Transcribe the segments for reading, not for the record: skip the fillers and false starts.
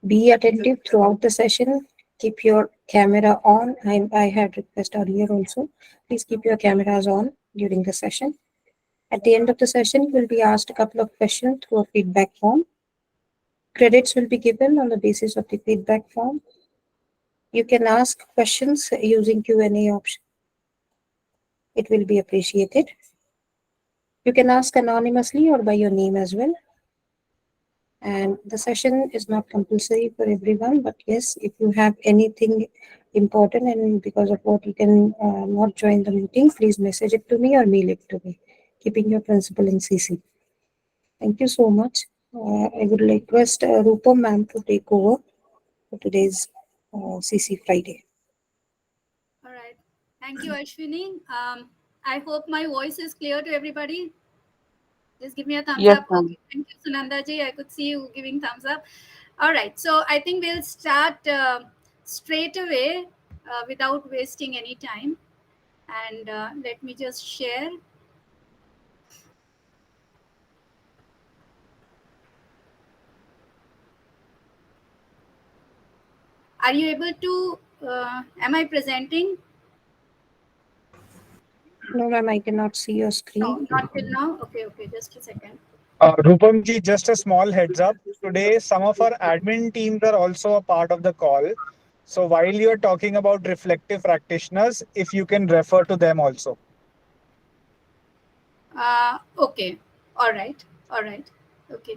Be attentive throughout the session. Keep your camera on. I had request earlier also. Please keep your cameras on during the session. At the end of the session, you will be asked a couple of questions through a feedback form. Credits will be given on the basis of the feedback form. You can ask questions using Q&A option. It will be appreciated. You can ask anonymously or by your name as well. And the session is not compulsory for everyone, but yes, if you have anything important and because of what you can not join the meeting, please message it to me or mail it to me, keeping your principal in CC. Thank you so much. I would request Rupa ma'am to take over for today's CC Friday. All right. Thank you, Ashwini. I hope my voice is clear to everybody. Just give me a thumbs Yes, up. ma'am. Okay. Thank you, Sunanda ji. I could see you giving thumbs up. All right. So I think we'll start straight away without wasting any time. And let me just share. Are you able to, am I presenting? No, ma'am, I cannot see your screen. No, not till now. Okay, okay, just a second. Rupam ji, just a small heads up. Today, some of our admin teams are also a part of the call. So while you're talking about reflective practitioners, if you can refer to them also. Okay, all right, okay.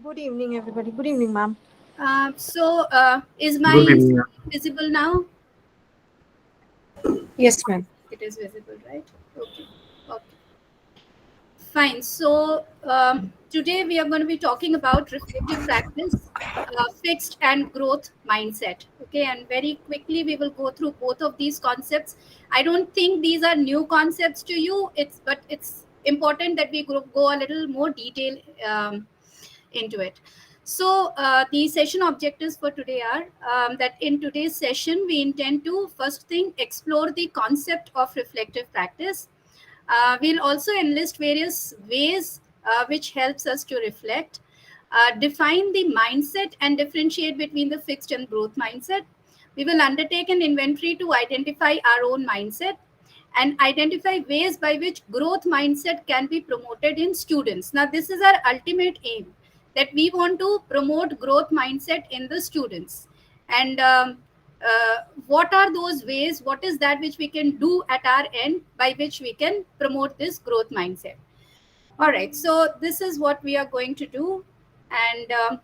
Good evening, everybody. Good evening, ma'am. So is my Good evening, ma'am. screen visible now? Yes, ma'am. It is visible, right? Okay, okay. Fine. So today we are going to be talking about reflective practice, fixed and growth mindset. Okay, and very quickly we will go through both of these concepts. I don't think these are new concepts to you. But it's important that we go a little more detail into it. So the session objectives for today are that in today's session we intend to first thing explore the concept of reflective practice. We'll also enlist various ways which helps us to reflect, define the mindset and differentiate between the fixed and growth mindset. We will undertake an inventory to identify our own mindset and identify ways by which growth mindset can be promoted in students. Now, this is our ultimate aim, that we want to promote growth mindset in the students. And what are those ways? What is that which we can do at our end by which we can promote this growth mindset? All right, so this is what we are going to do. And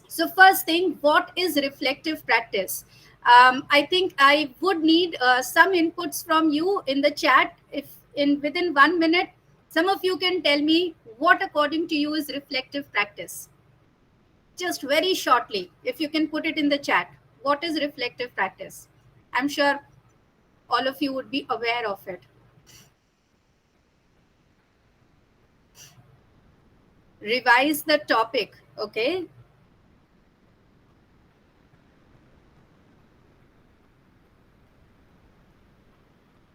so first thing, what is reflective practice? I think I would need some inputs from you in the chat. If in within 1 minute, some of you can tell me what according to you is reflective practice. Just very shortly, if you can put it in the chat. What is reflective practice? I'm sure all of you would be aware of it. Revise the topic, okay?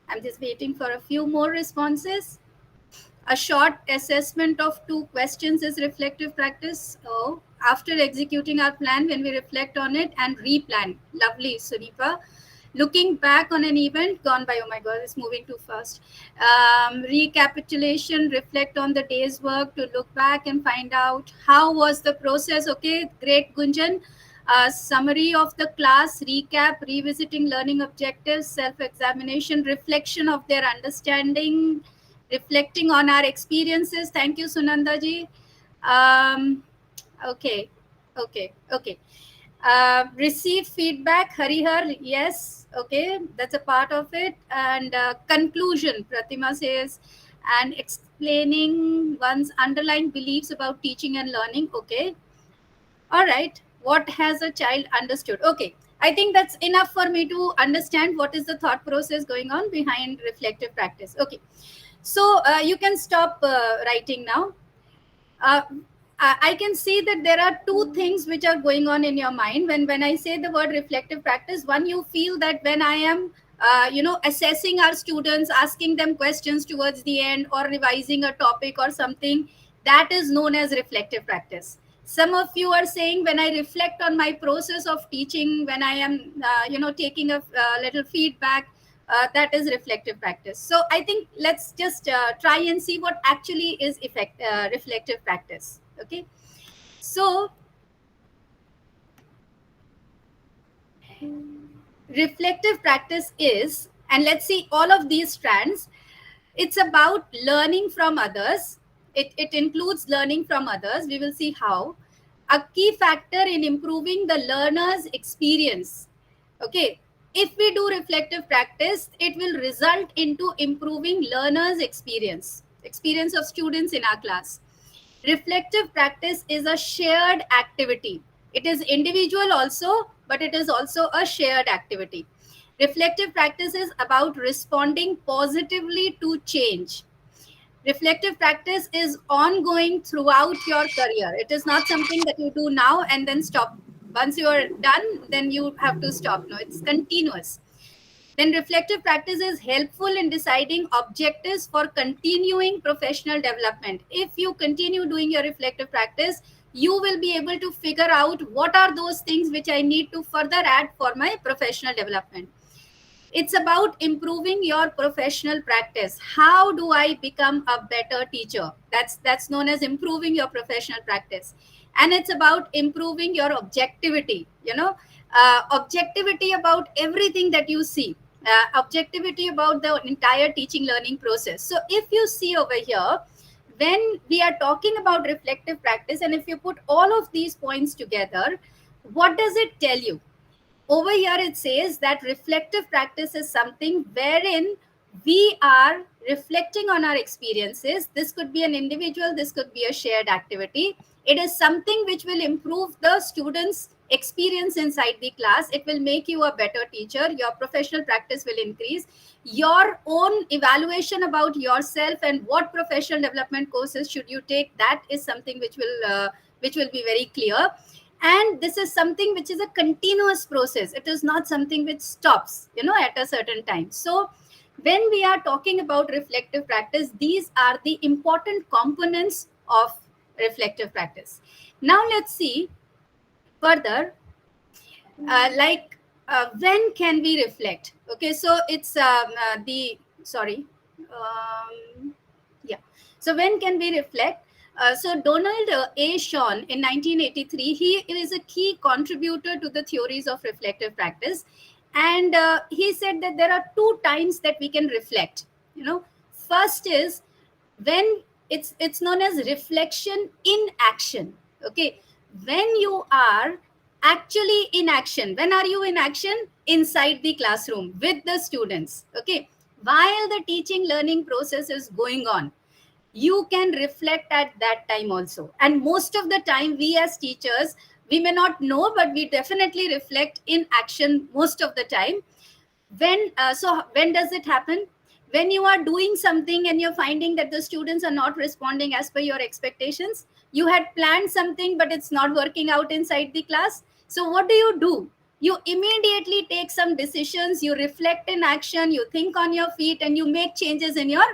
I'm just waiting for a few more responses. A short assessment of 2 questions is reflective practice. Oh, after executing our plan, when we reflect on it and replan. Lovely, Sunipa. Looking back on an event gone by, oh my God, it's moving too fast. Recapitulation, reflect on the day's work to look back and find out how was the process. Okay, great, Gunjan. Summary of the class, recap, revisiting learning objectives, self-examination, reflection of their understanding, reflecting on our experiences. Thank you, Sunanda ji. Okay. Receive feedback, Harihar. Yes, okay, that's a part of it. And conclusion, Pratima says, and explaining one's underlying beliefs about teaching and learning. Okay. All right. What has a child understood? Okay. I think that's enough for me to understand what is the thought process going on behind reflective practice. Okay. So you can stop writing now. I can see that there are two things which are going on in your mind when I say the word reflective practice. One, you feel that when I am assessing our students, asking them questions towards the end, or revising a topic or something, that is known as reflective practice. Some of you are saying when I reflect on my process of teaching, when I am taking a little feedback, that is reflective practice. So I think let's just try and see what actually is reflective practice. Okay, so reflective practice is, and let's see all of these strands, it's about learning from others. It includes learning from others. We will see how. A key factor in improving the learner's experience. Okay, if we do reflective practice, it will result into improving learners' experience of students in our class. Reflective practice is a shared activity. It is individual also, but it is also a shared activity. Reflective practice is about responding positively to change. Reflective practice is ongoing throughout your career. It is not something that you do now and then stop. Once you are done, then you have to stop. No, it's continuous. Then reflective practice is helpful in deciding objectives for continuing professional development. If you continue doing your reflective practice, you will be able to figure out what are those things which I need to further add for my professional development. It's about improving your professional practice. How do I become a better teacher? That's known as improving your professional practice. And it's about improving your objectivity, objectivity about everything that you see, objectivity about the entire teaching learning process. So if you see over here, when we are talking about reflective practice, and if you put all of these points together, what does it tell you? Over here it says that reflective practice is something wherein we are reflecting on our experiences. This could be an individual, this could be a shared activity. It is something which will improve the students' experience inside the class. It will make you a better teacher. Your professional practice will increase. Your own evaluation about yourself and what professional development courses should you take, that is something which will be very clear. And this is something which is a continuous process. It is not something which stops at a certain time. So when we are talking about reflective practice, these are the important components of reflective practice. Now let's see further, when can we reflect? Okay, so it's so when can we reflect? So Donald A. Shawn in 1983, he is a key contributor to the theories of reflective practice. And he said that there are two times that we can reflect. First is when it's known as reflection in action. Okay, when you are actually in action. When are you in action? Inside the classroom with the students. Okay, while the teaching learning process is going on, you can reflect at that time also. And most of the time, we as teachers, we may not know, but we definitely reflect in action most of the time. When does it happen? When you are doing something and you're finding that the students are not responding as per your expectations. You had planned something, but it's not working out inside the class. So what do? You immediately take some decisions, you reflect in action, you think on your feet, and you make changes in your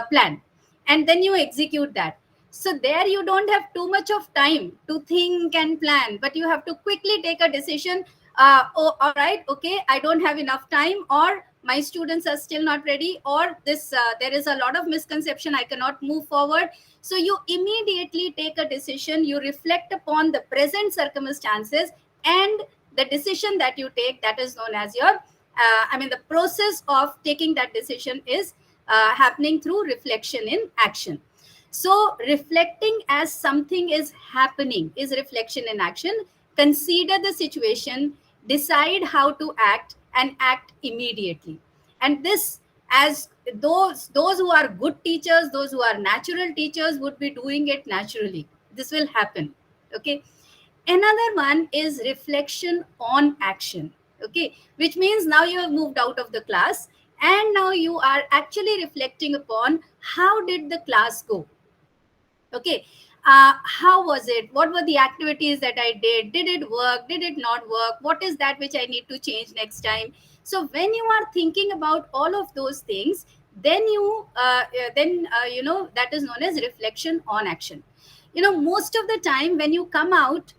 plan, and then you execute that. So there you don't have too much of time to think and plan, but you have to quickly take a decision. Oh, all right, okay, I don't have enough time, or my students are still not ready, or this there is a lot of misconception, I cannot move forward. So you immediately take a decision, you reflect upon the present circumstances, and the decision that you take, that is known as your the process of taking that decision is happening through reflection in action. So reflecting as something is happening is reflection in action. Consider the situation, decide how to act, and act immediately. And this, as those who are good teachers, those who are natural teachers would be doing it naturally. This will happen. Okay. Another one is reflection on action. Okay, which means now you have moved out of the class and now you are actually reflecting upon how did the class go. Okay, how was it? What were the activities that I did? Did it work? Did it not work? What is that which I need to change next time? So when you are thinking about all of those things, then that is known as reflection on action. Most of the time when you come out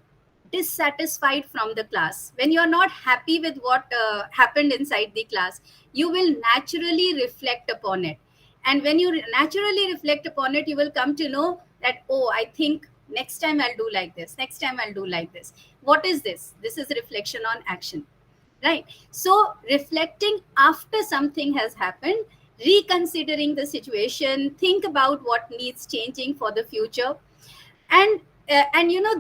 dissatisfied from the class, when you are not happy with what happened inside the class, you will naturally reflect upon it. And when you naturally reflect upon it, you will come to know that, oh, I think next time I'll do like this, next time I'll do like this. What is this? This is reflection on action, right? So reflecting after something has happened, reconsidering the situation, think about what needs changing for the future. And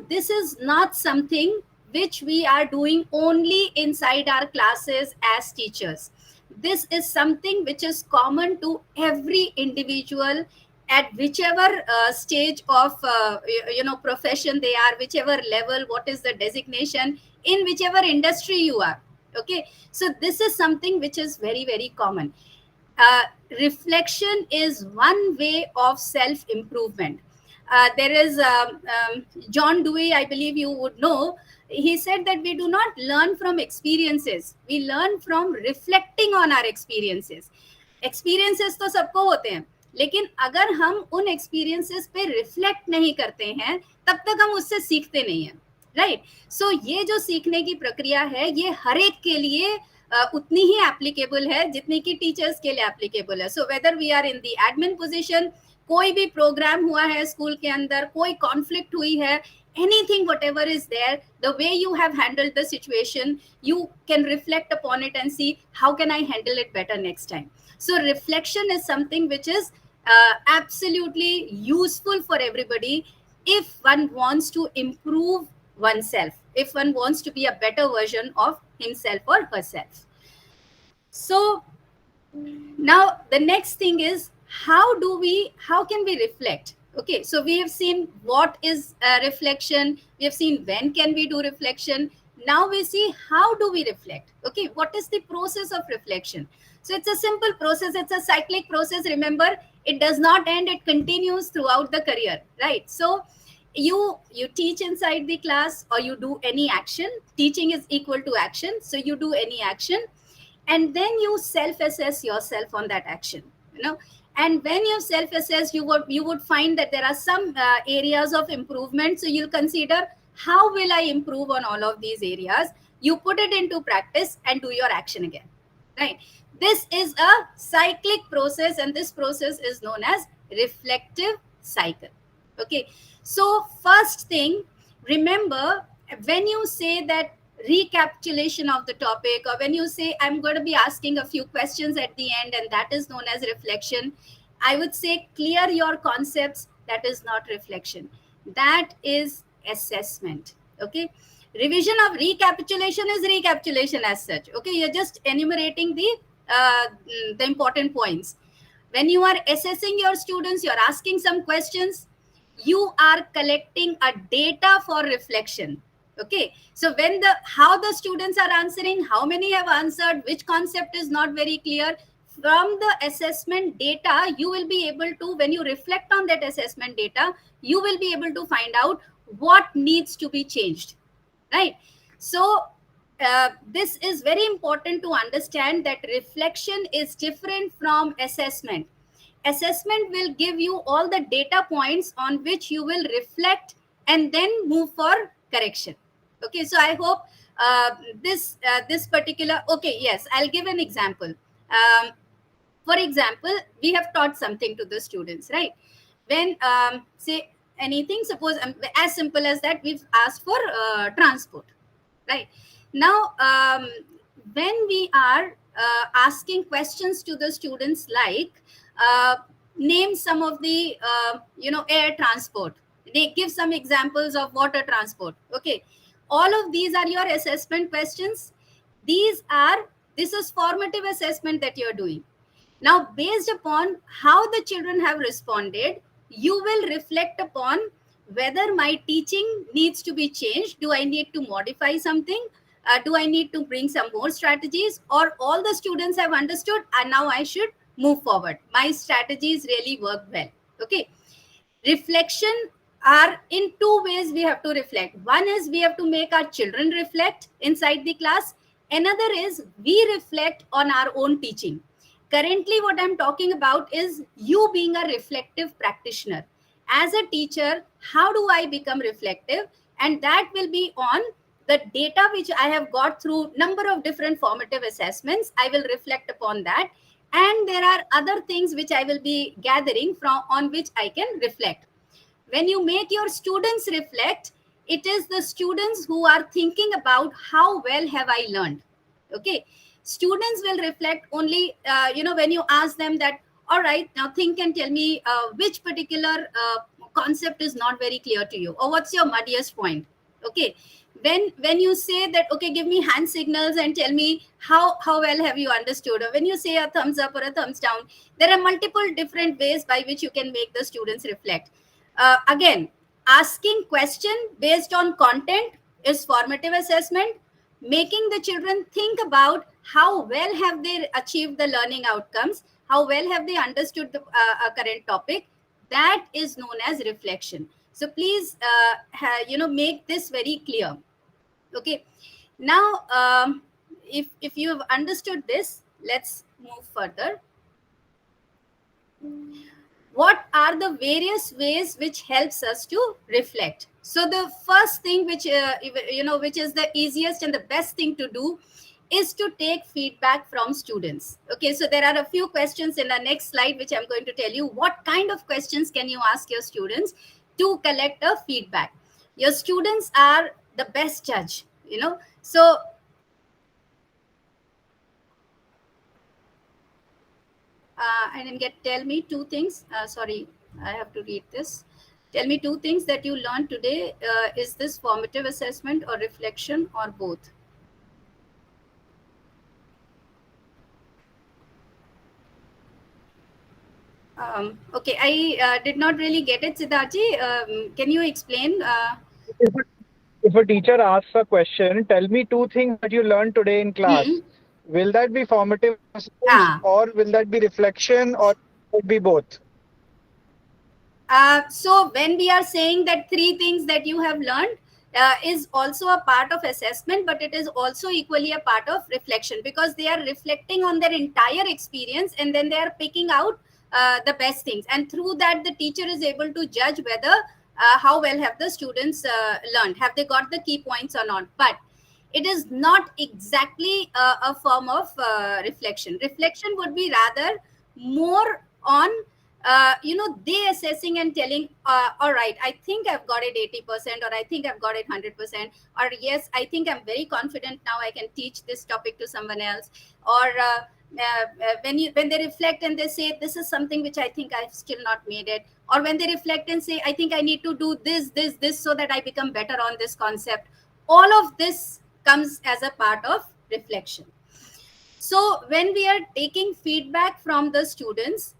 this is not something which we are doing only inside our classes as teachers. This is something which is common to every individual at whichever stage of profession they are, whichever level, what is the designation, in whichever industry you are. Okay, so this is something which is very, very common. Reflection is one way of self improvement. There is John Dewey, I believe you would know. He said that we do not learn from experiences, we learn from reflecting on our experiences. Experiences तो सबको होते हैं, लेकिन अगर हम उन experiences पे reflect नहीं करते हैं, तब तक हम उससे सीखते नहीं हैं, right? So ये जो सीखने की प्रक्रिया है, ये हर एक के लिए उतनी ही applicable है जितनी कि teachers के लिए applicable है. So whether we are in the admin position, कोई भी प्रोग्राम हुआ है स्कूल के अंदर, कोई कॉन्फ्लिक्ट हुई है, anything whatever is there, the way you have handled the situation, you can reflect upon it and see how can I handle it better next time. So reflection is something which is absolutely useful for everybody if one wants to improve oneself, if one wants to be a better version of himself or herself. So now the next thing is, how can we reflect? Okay, so we have seen what is reflection, we have seen when can we do reflection. Now we see how do we reflect. Okay, what is the process of reflection? So it's a simple process, it's a cyclic process. Remember, it does not end, it continues throughout the career, right? So you teach inside the class, or you do any action. Teaching is equal to action, so you do any action, and then you self-assess yourself on that action, and when you self-assess, you would find that there are some areas of improvement. So you'll consider, how will I improve on all of these areas? You put it into practice and do your action again, right? This is a cyclic process, and this process is known as reflective cycle. Okay, so first thing, remember, when you say that recapitulation of the topic, or when you say I'm going to be asking a few questions at the end, and that is known as reflection, I would say clear your concepts. That is not reflection, that is assessment. Okay, revision of recapitulation is recapitulation as such. Okay, you're just enumerating the important points. When you are assessing your students, you're asking some questions, you are collecting a data for reflection. Okay, so how the students are answering, how many have answered, which concept is not very clear, from the assessment data, you will be able to, when you reflect on that assessment data, you will be able to find out what needs to be changed, right? So this is very important to understand, that reflection is different from assessment. Assessment will give you all the data points on which you will reflect and then move for correction. Okay, so I hope this particular, okay, yes, I'll give an example. For example, we have taught something to the students, right? When say anything, suppose as simple as that, we've asked for transport, right? Now when we are asking questions to the students, like name some of the air transport, they give some examples of water transport. Okay, all of these are your assessment questions. This is formative assessment that you're doing. Now, based upon how the children have responded, you will reflect upon whether my teaching needs to be changed. Do I need to modify something? Do I need to bring some more strategies? Or all the students have understood, and now I should move forward. My strategies really work well. Okay. Reflection are in two ways we have to reflect. One is we have to make our children reflect inside the class. Another is we reflect on our own teaching. Currently, what I'm talking about is you being a reflective practitioner. As a teacher, how do I become reflective? And that will be on the data which I have got through number of different formative assessments. I will reflect upon that. And there are other things which I will be gathering from on which I can reflect. When you make your students reflect, it is the students who are thinking about how well have I learned. Okay, students will reflect only when you ask them that, all right, now think and tell me which particular concept is not very clear to you, or what's your muddiest point. Okay, when you say that, okay, give me hand signals and tell me how well have you understood, or when you say a thumbs up or a thumbs down, there are multiple different ways by which you can make the students reflect. Again, asking question based on content is formative assessment. Making the children think about how well have they achieved the learning outcomes, how well have they understood the current topic, that is known as reflection. So please make this very clear. Okay, now if you have understood this, let's move further. What are the various ways which helps us to reflect? So the first thing which which is the easiest and the best thing to do is to take feedback from students. Okay, so there are a few questions in the next slide which I'm going to tell you. What kind of questions can you ask your students to collect a feedback? Your students are the best judge, so I didn't get. Tell me two things. Sorry, I have to read this. Tell me two things that you learned today. Is this formative assessment or reflection or both? Okay, I did not really get it, Siddharthi. Can you explain? If a teacher asks a question, tell me two things that you learned today in class. Will that be formative assessment, or will that be reflection, or will it be both? So when we are saying that three things that you have learned is also a part of assessment, but it is also equally a part of reflection, because they are reflecting on their entire experience and then they are picking out the best things, and through that the teacher is able to judge whether how well have the students learned, have they got the key points or not. But it is not exactly a form of reflection. Reflection would be rather more on they assessing and telling, all right, I think I've got it 80%, or I think I've got it 100%, or yes, I think I'm very confident now I can teach this topic to someone else. Or when they reflect and they say, this is something which I think I've still not made it, or when they reflect and say, I think I need to do this so that I become better on this concept. All of this comes as a part of reflection. So when we are taking feedback from the students,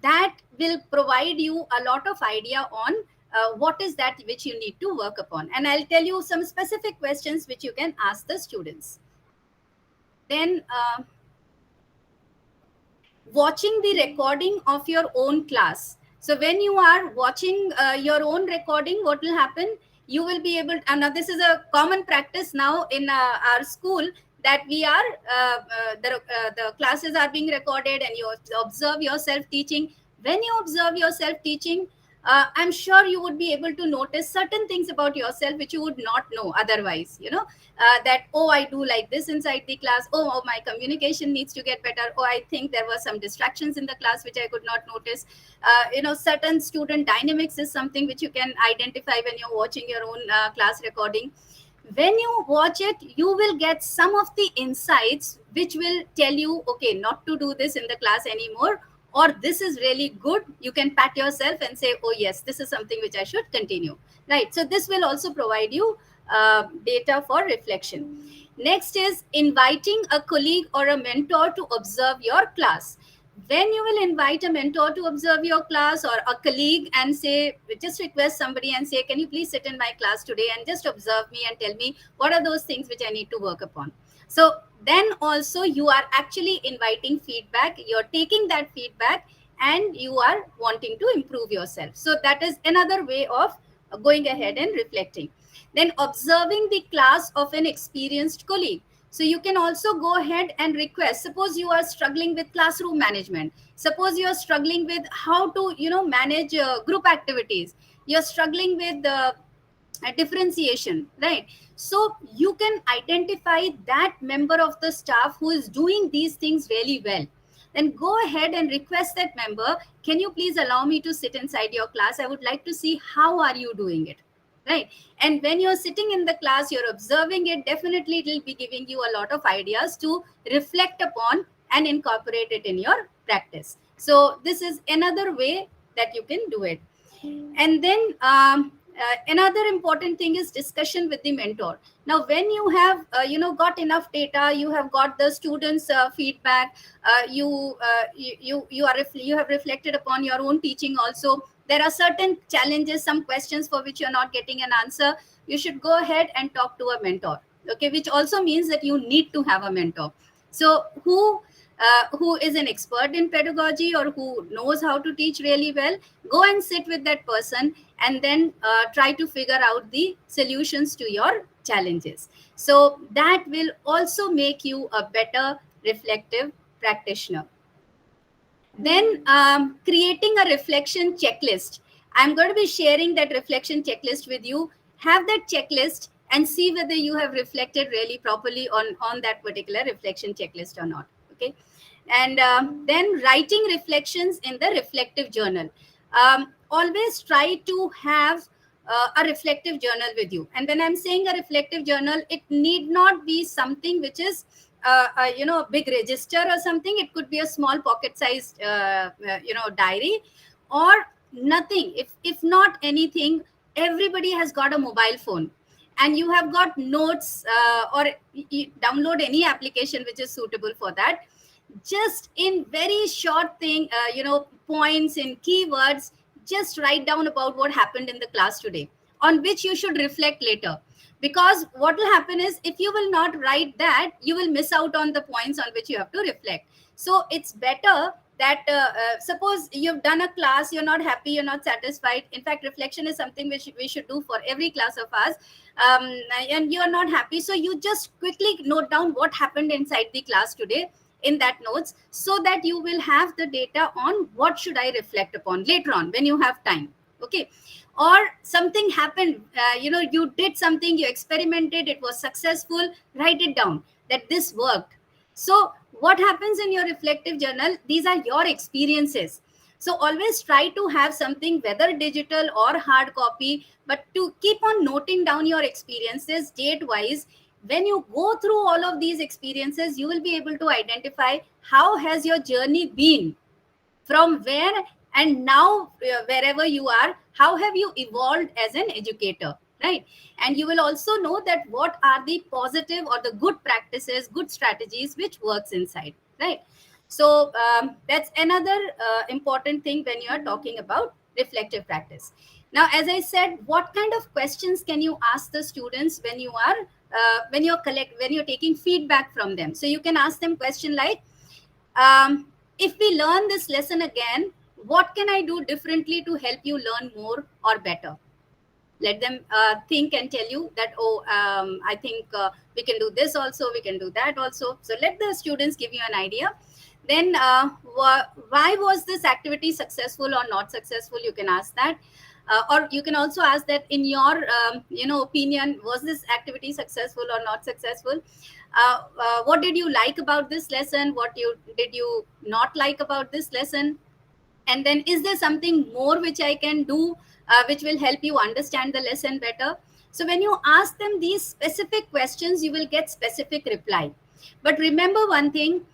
that will provide you a lot of idea on what is that which you need to work upon. And I'll tell you some specific questions which you can ask the students. Then watching the recording of your own class. So when you are watching your own recording, what will happen? You will be able to, now this is a common practice now in our school, that we are the classes are being recorded and you observe yourself teaching. When you observe yourself teaching, I'm sure you would be able to notice certain things about yourself which you would not know otherwise. That, oh, I do like this inside the class. Oh, my communication needs to get better. Oh, I think there were some distractions in the class which I could not notice. Certain student dynamics is something which you can identify when you're watching your own class recording. When you watch it, you will get some of the insights which will tell you, okay, not to do this in the class anymore, or this is really good. You can pat yourself and say, oh yes, this is something which I should continue, right? So this will also provide you data for reflection. Next is inviting a colleague or a mentor to observe your class. When you will invite a mentor to observe your class, or a colleague, and say, just request somebody and say, can you please sit in my class today and just observe me and tell me what are those things which I need to work upon. So then also you are actually inviting feedback. You're taking that feedback and you are wanting to improve yourself. So that is another way of going ahead and reflecting. Then observing the class of an experienced colleague. So you can also go ahead and request, suppose you are struggling with classroom management, suppose you are struggling with how to manage group activities, you're struggling with differentiation, right? So you can identify that member of the staff who is doing these things really well. Then go ahead and request that member, can you please allow me to sit inside your class? I would like to see how are you doing it, right? And when you're sitting in the class, you're observing it, definitely it will be giving you a lot of ideas to reflect upon and incorporate it in your practice. So this is another way that you can do it. And then another important thing is discussion with the mentor. Now when you have got enough data, you have got the students feedback, you have reflected upon your own teaching also, there are certain challenges, some questions for which you're not getting an answer, you should go ahead and talk to a mentor, okay? Which also means that you need to have a mentor. So who is an expert in pedagogy or who knows how to teach really well, go and sit with that person and then try to figure out the solutions to your challenges. So that will also make you a better reflective practitioner. Then creating a reflection checklist. I'm going to be sharing that reflection checklist with you. Have that checklist and see whether you have reflected really properly on that particular reflection checklist or not. Okay. And then writing reflections in the reflective journal. Always try to have a reflective journal with you. And when I'm saying a reflective journal, it need not be something which is a big register or something. It could be a small pocket-sized diary or nothing. If not anything, everybody has got a mobile phone, and you have got notes or you download any application which is suitable for that. Just in very short thing, points in keywords, just write down about what happened in the class today, on which you should reflect later. Because what will happen is, if you will not write that, you will miss out on the points on which you have to reflect. So it's better that suppose you've done a class, you're not happy, you're not satisfied. In fact, reflection is something which we should do for every class of ours, and you're not happy, so you just quickly note down what happened inside the class today in that notes, so that you will have the data on what should I reflect upon later on when you have time. Okay. Or something happened, you did something, you experimented, it was successful, write it down that this worked. So what happens in your reflective journal, these are your experiences. So always try to have something, whether digital or hard copy, but to keep on noting down your experiences date wise. When you go through all of these experiences, you will be able to identify how has your journey been, from where and now wherever you are, how have you evolved as an educator, right? And you will also know that what are the positive or the good practices, good strategies which works inside, right? So that's another important thing when you are talking about reflective practice. Now, as I said, what kind of questions can you ask the students when you are when you're taking feedback from them? So you can ask them question like, if we learn this lesson again, what can I do differently to help you learn more or better? Let them think and tell you that, I think we can do this also, we can do that also. So let the students give you an idea. Then why was this activity successful or not successful? You can ask that. Or you can also ask that, in your opinion, was this activity successful or not successful? What did you like about this lesson? What did you not like about this lesson? And then, is there something more which I can do which will help you understand the lesson better? So when you ask them these specific questions, you will get specific reply. But remember one thing,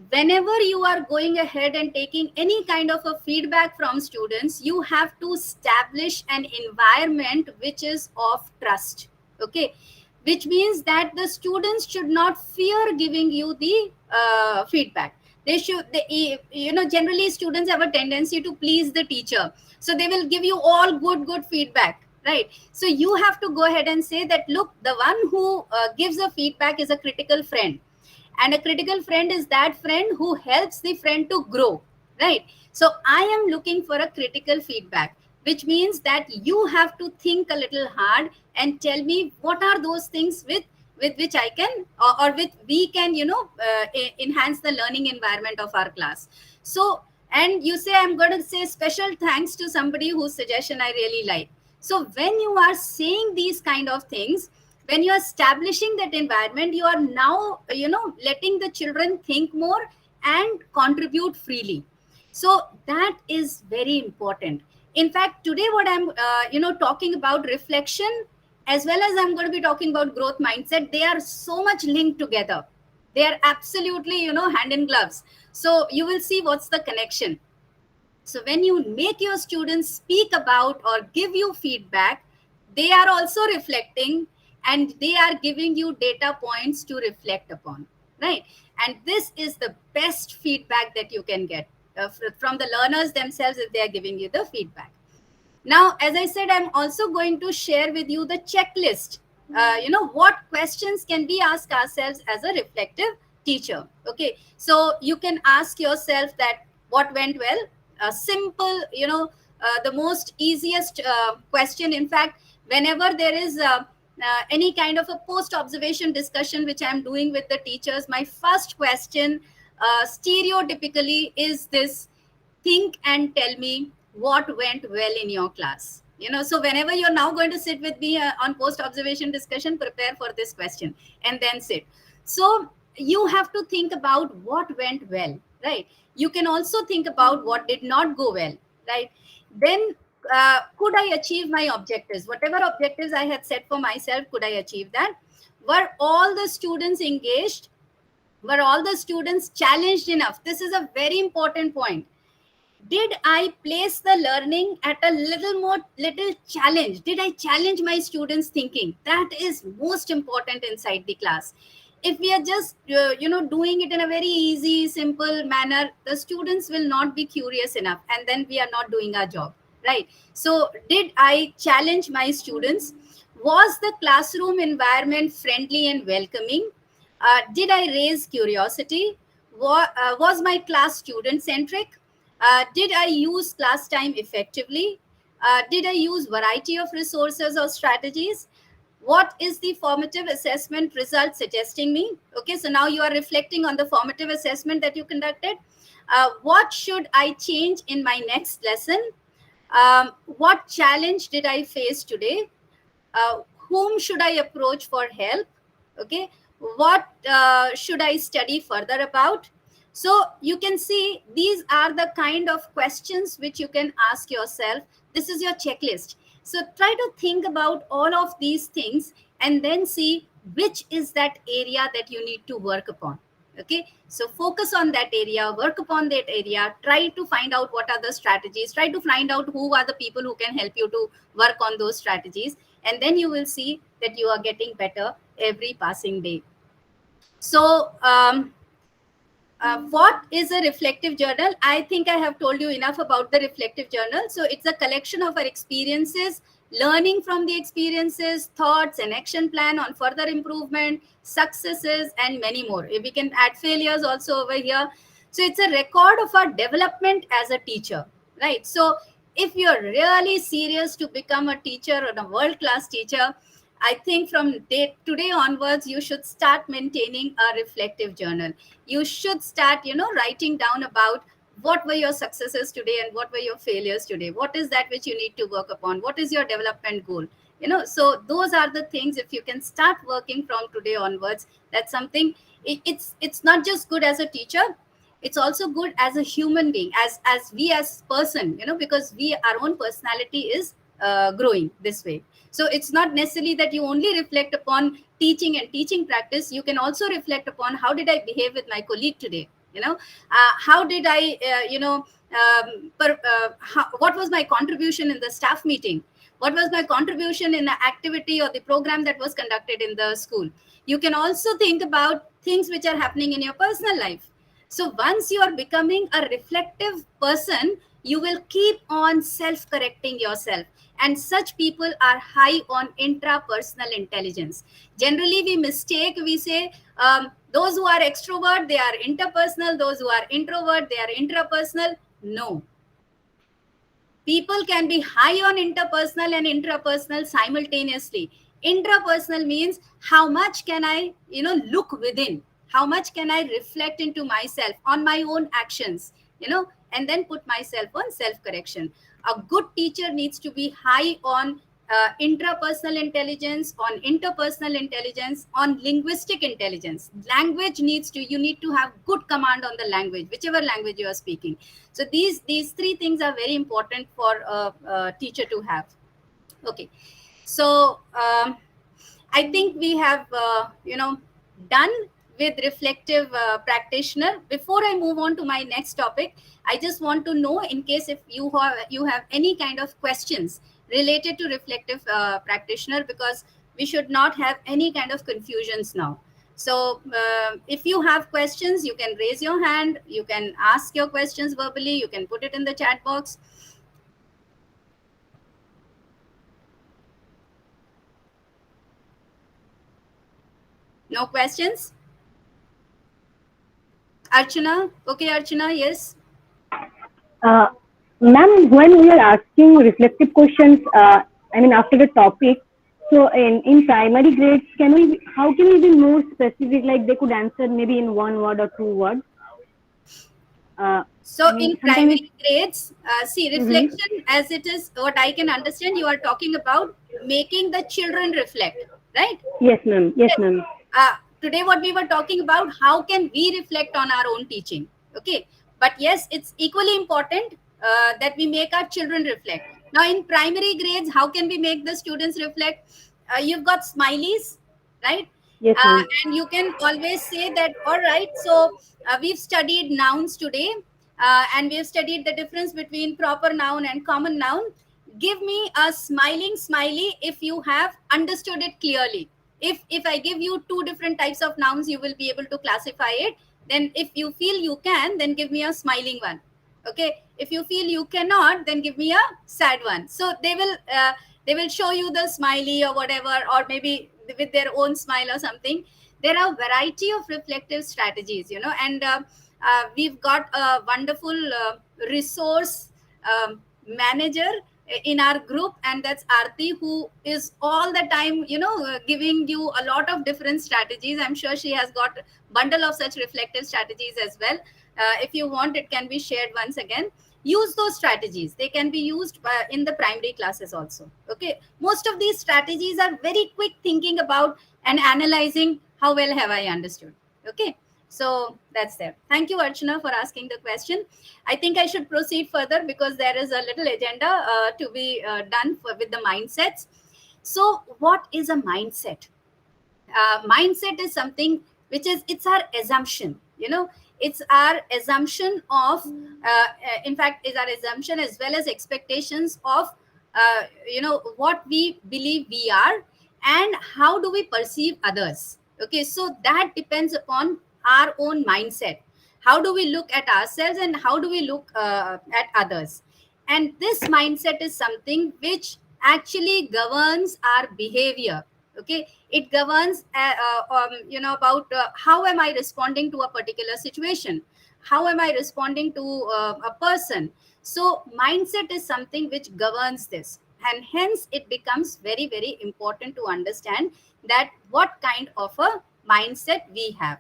whenever you are going ahead and taking any kind of a feedback from students, you have to establish an environment which is of trust. Okay. Which means that the students should not fear giving you the feedback. Generally students have a tendency to please the teacher. So they will give you all good feedback, right? So you have to go ahead and say that, look, the one who gives a feedback is a critical friend. And a critical friend is that friend who helps the friend to grow, right? So I am looking for a critical feedback, which means that you have to think a little hard and tell me what are those things with which I can or with we can enhance the learning environment of our class. So, and you say I'm going to say special thanks to somebody whose suggestion I really like. So when you are saying these kind of things, when you are establishing that environment, you are now letting the children think more and contribute freely. So that is very important. In fact, today what I'm talking about reflection, as well as I'm going to be talking about growth mindset, they are so much linked together. They are absolutely hand in gloves. So you will see what's the connection. So when you make your students speak about or give you feedback, they are also reflecting and they are giving you data points to reflect upon, right? And this is the best feedback that you can get from the learners themselves if they are giving you the feedback. Now, as I said, I'm also going to share with you the checklist. What questions can we ask ourselves as a reflective teacher? Okay, so you can ask yourself that what went well. Simple, the most easiest question. In fact, whenever there is any kind of a post-observation discussion which I'm doing with the teachers, my first question stereotypically is this: think and tell me what went well in your class. So whenever you're now going to sit with me on post observation discussion, prepare for this question and then sit. So you have to think about what went well, right? You can also think about what did not go well, right? Then could I achieve my objectives? Whatever objectives I had set for myself, could I achieve that? Were all the students engaged? Were all the students challenged enough? This is a very important point. Did I place the learning at a little challenge? Did I challenge my students' thinking? That is most important inside the class. If we are just doing it in a very easy, simple manner, the students will not be curious enough, and then we are not doing our job, right? So did I challenge my students? Was the classroom environment friendly and welcoming? Did I raise curiosity? Was my class student centric? Did I use class time effectively? Did I use variety of resources or strategies? What is the formative assessment result suggesting me? Okay, so now you are reflecting on the formative assessment that you conducted. What should I change in my next lesson? What challenge did I face today? Whom should I approach for help? Okay, what should I study further about? So you can see these are the kind of questions which you can ask yourself. This is your checklist. So try to think about all of these things and then see which is that area that you need to work upon. Okay, so focus on that area, work upon that area, try to find out what are the strategies, try to find out who are the people who can help you to work on those strategies, and then you will see that you are getting better every passing day. So what is a reflective journal? I think I have told you enough about the reflective journal. So it's a collection of our experiences, learning from the experiences, thoughts, and action plan on further improvement, successes, and many more. We can add failures also over here. So it's a record of our development as a teacher, right? So if you're really serious to become a teacher or a world-class teacher, I think from today onwards, you should start maintaining a reflective journal. You should start, writing down about what were your successes today and what were your failures today. What is that which you need to work upon? What is your development goal? So those are the things. If you can start working from today onwards, that's something. It's not just good as a teacher. It's also good as a human being, as we as person, because our own personality is growing this way. So it's not necessarily that you only reflect upon teaching and teaching practice. You can also reflect upon how did I behave with my colleague today? How did I, what was my contribution in the staff meeting? What was my contribution in the activity or the program that was conducted in the school? You can also think about things which are happening in your personal life. So once you are becoming a reflective person, you will keep on self-correcting yourself. And such people are high on intrapersonal intelligence. Generally, we say those who are extrovert, they are interpersonal. Those who are introvert, they are intrapersonal. No. People can be high on interpersonal and intrapersonal simultaneously. Intrapersonal means how much can I, look within? How much can I reflect into myself on my own actions, and then put myself on self-correction. A good teacher needs to be high on intrapersonal intelligence, on interpersonal intelligence, on linguistic intelligence. You need to have good command on the language, whichever language you are speaking. So these three things are very important for a teacher to have. Okay, so I think we have done with reflective practitioner. Before I move on to my next topic, I just want to know, in case if you have any kind of questions related to reflective practitioner, because we should not have any kind of confusions now. So if you have questions, you can raise your hand, you can ask your questions verbally, you can put it in the chat box. No questions? Archana? Okay, Archana, yes. Ma'am, when we are asking reflective questions, after the topic, so in primary grades, how can we be more specific, like they could answer maybe in 1 word or 2 words? So in primary grades, see, reflection as it is, what I can understand, you are talking about making the children reflect, right? Yes, ma'am. Yes, ma'am. Today what we were talking about, how can we reflect on our own teaching? Okay, but yes, it's equally important that we make our children reflect. Now in primary grades, how can we make the students reflect? You've got smileys, right? Yes, ma'am. And you can always say that, all right, so we've studied nouns today, and we've studied the difference between proper noun and common noun. Give me a smiling smiley if you have understood it clearly. If I give you two different types of nouns, you will be able to classify it. Then if you feel you can, then give me a smiling one. Okay, if you feel you cannot, then give me a sad one. So they will show you the smiley or whatever, or maybe with their own smile or something. There are a variety of reflective strategies, and we've got a wonderful resource manager in our group, and that's Aarti, who is all the time giving you a lot of different strategies. I'm sure she has got a bundle of such reflective strategies as well. If you want, it can be shared once again. Use those strategies. They can be used in the primary classes also. Okay, most of these strategies are very quick thinking about and analyzing how well have I understood. Okay, so that's there. Thank you, Archana, for asking the question. I think I should proceed further because there is a little agenda to be done with the mindsets. So what is a mindset? Mindset is something which it's our assumption, it's our assumption of in fact is our assumption as well as expectations of what we believe we are and how do we perceive others. Okay, so that depends upon our own mindset. How do we look at ourselves and how do we look at others? And this mindset is something which actually governs our behavior. Okay, it governs about how am I responding to a particular situation, how am I responding to a person. So mindset is something which governs this, and hence it becomes very, very important to understand that what kind of a mindset we have.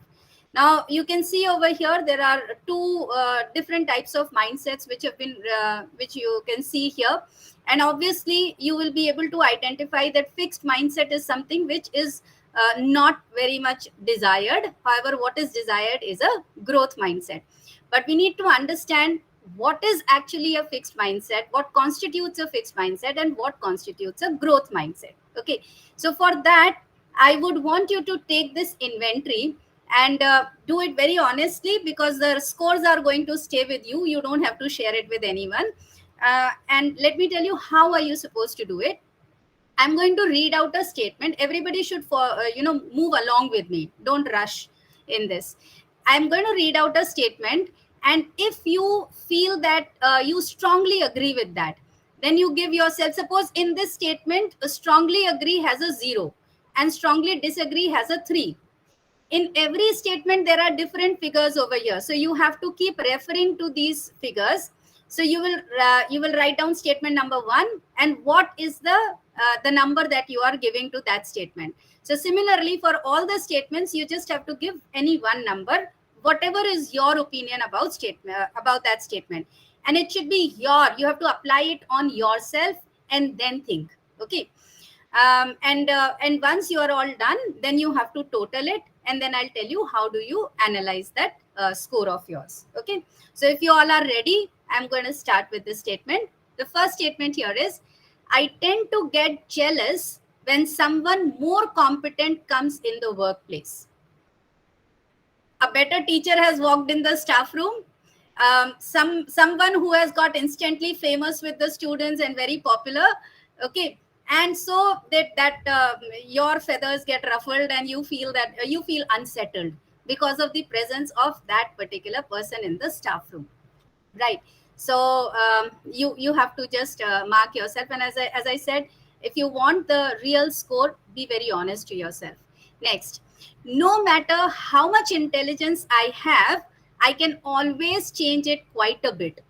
Now you can see over here there are two different types of mindsets which have been which you can see here. And obviously you will be able to identify that fixed mindset is something which is not very much desired. However, what is desired is a growth mindset. But we need to understand what is actually a fixed mindset, what constitutes a fixed mindset, and what constitutes a growth mindset. Okay, so for that I would want you to take this inventory and do it very honestly, because the scores are going to stay with you. You don't have to share it with anyone. And let me tell you how are you supposed to do it. I'm going to read out a statement. Everybody should move along with me. Don't rush in this. I'm going to read out a statement, and if you feel that you strongly agree with that, then you give yourself, suppose in this statement strongly agree has a 0 and strongly disagree has a 3. In every statement there are different figures over here, so you have to keep referring to these figures. So you will write down statement number 1 and what is the number that you are giving to that statement. So similarly, for all the statements, you just have to give any one number, whatever is your opinion about that statement, and it should be you have to apply it on yourself and then think. Okay. And once you are all done, then you have to total it, and then I'll tell you how do you analyze that score of yours. Okay. So if you all are ready, I'm going to start with this statement. The first statement here is, I tend to get jealous when someone more competent comes in the workplace. A better teacher has walked in the staff room. Someone who has got instantly famous with the students and very popular. Okay. And so that your feathers get ruffled and you feel unsettled because of the presence of that particular person in the staff room, right? So you have to just mark yourself, and as I said, if you want the real score, be very honest to yourself. Next, no matter how much intelligence I have, I can always change it quite a bit.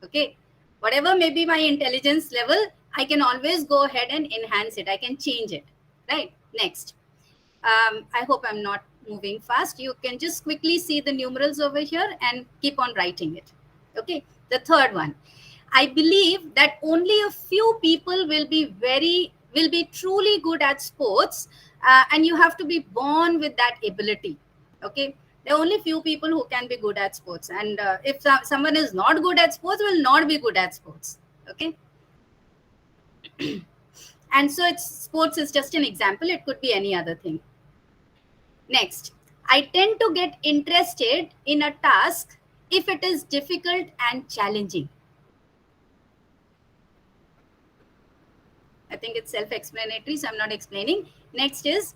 Okay, whatever may be my intelligence level, I can always go ahead and enhance it. I can change it, right? Next, I hope I'm not moving fast. You can just quickly see the numerals over here and keep on writing it. Okay. The third one, I believe that only a few people will be truly good at sports, and you have to be born with that ability. Okay. There are only few people who can be good at sports, and if someone is not good at sports, will not be good at sports. Okay. And so sports is just an example. It could be any other thing. Next, I tend to get interested in a task if it is difficult and challenging. I think it's self-explanatory, so I'm not explaining. Next is,